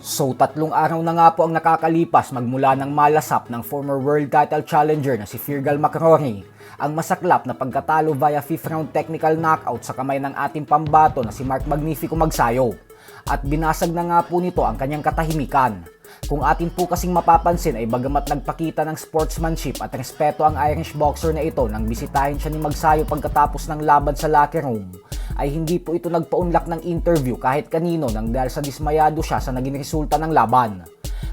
So 3 araw na nga po ang nakakalipas magmula ng malasap ng former world title challenger na si Virgil McRory ang masaklap na pagkatalo via 5th round technical knockout sa kamay ng ating pambato na si Mark Magnifico Magsayo. At binasag na nga po nito ang kanyang katahimikan. Kung atin po kasing mapapansin ay bagamat nagpakita ng sportsmanship at respeto ang Irish boxer na ito nang bisitahin siya ni Magsayo pagkatapos ng laban sa locker room, ay hindi po ito nagpaunlak ng interview kahit kanino nang dahil sa dismayado siya sa naging resulta ng laban.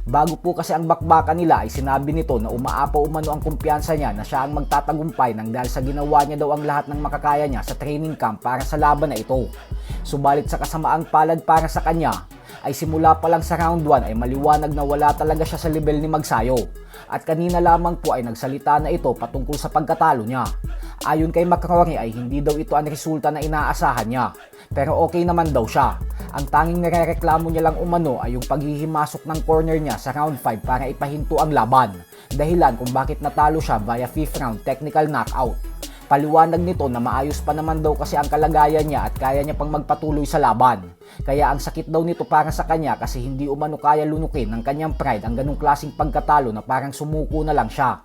Bago po kasi ang bakbakan nila ay sinabi nito na umaapaw umano ang kumpiyansa niya na siya ang magtatagumpay nang dahil sa ginawa niya daw ang lahat ng makakaya niya sa training camp para sa laban na ito. Subalit sa kasamaang palad para sa kanya, ay simula pa lang sa round 1 ay maliwanag na wala talaga siya sa level ni Magsayo. At kanina lamang po ay nagsalita na ito patungkol sa pagkatalo niya. Ayon kay McRory ay hindi daw ito ang resulta na inaasahan niya. Pero okay naman daw siya. Ang tanging nirereklamo niya lang umano ay yung paghihimasok ng corner niya sa round 5 para ipahinto ang laban. Dahilan kung bakit natalo siya via 5th round technical knockout. Paliwanag nito na maayos pa naman daw kasi ang kalagayan niya at kaya niya pang magpatuloy sa laban. Kaya ang sakit daw nito para sa kanya kasi hindi umano kaya lunukin ng kanyang pride ang ganung klaseng pagkatalo na parang sumuko na lang siya.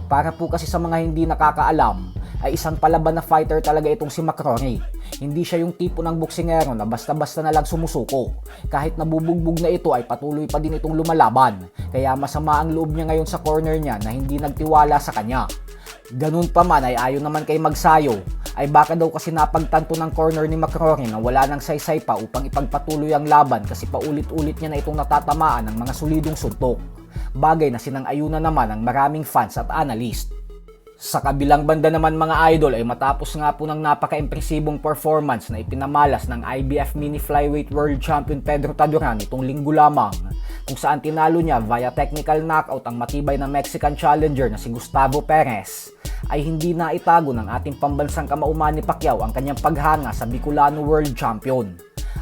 Para po kasi sa mga hindi nakakaalam, ay isang palaban na fighter talaga itong si McRory. Hindi siya yung tipo ng boksingero na basta-basta na lang sumusuko. Kahit nabubugbog na ito ay patuloy pa din itong lumalaban. Kaya masama ang loob niya ngayon sa corner niya na hindi nagtiwala sa kanya. Ganun pa man ay ayon naman kay Magsayo, ay baka daw kasi napagtanto ng corner ni McRory na wala nang saysay pa upang ipagpatuloy ang laban kasi paulit-ulit niya na itong natatamaan ng mga solidong suntok. Bagay na sinang-ayunan naman ng maraming fans at analyst. Sa kabilang banda naman mga idol ay matapos nga po ng napaka-impresibong performance na ipinamalas ng IBF Mini Flyweight World Champion Pedro Taduran itong linggo lamang, kung saan tinalo niya via technical knockout ang matibay na Mexican challenger na si Gustavo Perez, ay hindi na itago ng ating pambansang kamauman ni Pacquiao ang kanyang paghanga sa Bicolano World Champion.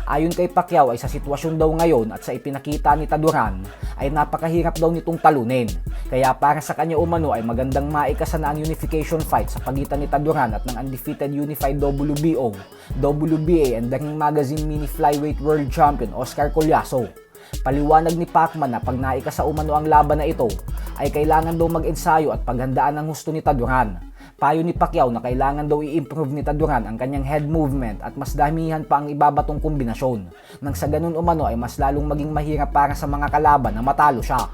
Ayon kay Pacquiao ay sa sitwasyon daw ngayon at sa ipinakita ni Taduran ay napakahirap daw nitong talunin. Kaya para sa kanya umano ay magandang maikasa na ang unification fight sa pagitan ni Taduran at ng undefeated unified WBO, WBA and The Ring Magazine Mini Flyweight World Champion Oscar Collazo. Paliwanag ni Pacman na pag naikasa umano ang laban na ito ay kailangan daw mag-ensayo at paghandaan ng husto ni Taduran. Payo ni Pacquiao na kailangan daw i-improve ni Taduran ang kanyang head movement at mas damihan pa ang ibabatong kombinasyon. Nang sa ganun umano ay mas lalong maging mahirap para sa mga kalaban na matalo siya.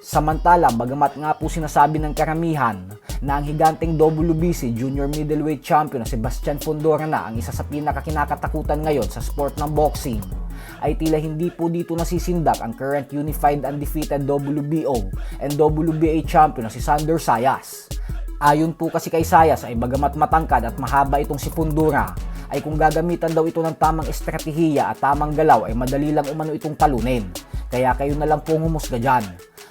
Samantala, bagamat nga po sinasabi ng karamihan na ang higanteng WBC Junior Middleweight Champion na Sebastian Fundora na ang isa sa pinakakinakatakutan ngayon sa sport ng boxing, ay tila hindi po dito nasisindak ang current unified undefeated WBO and WBA champion na si Sander Sayas. Ayon po kasi kay Sayas ay bagamat matangkad at mahaba itong si Fundora, ay kung gagamitan daw ito ng tamang estratehiya at tamang galaw ay madali lang umano itong talunin. Kaya kayo na lang pong humusga dyan.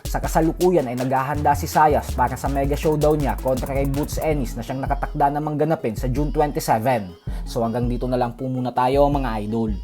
Sa kasalukuyan ay naghahanda si Sayas para sa mega showdown niya kontra kay Boots Ennis na siyang nakatakda namang ganapin sa June 27. So hanggang dito na lang po muna tayo mga idol.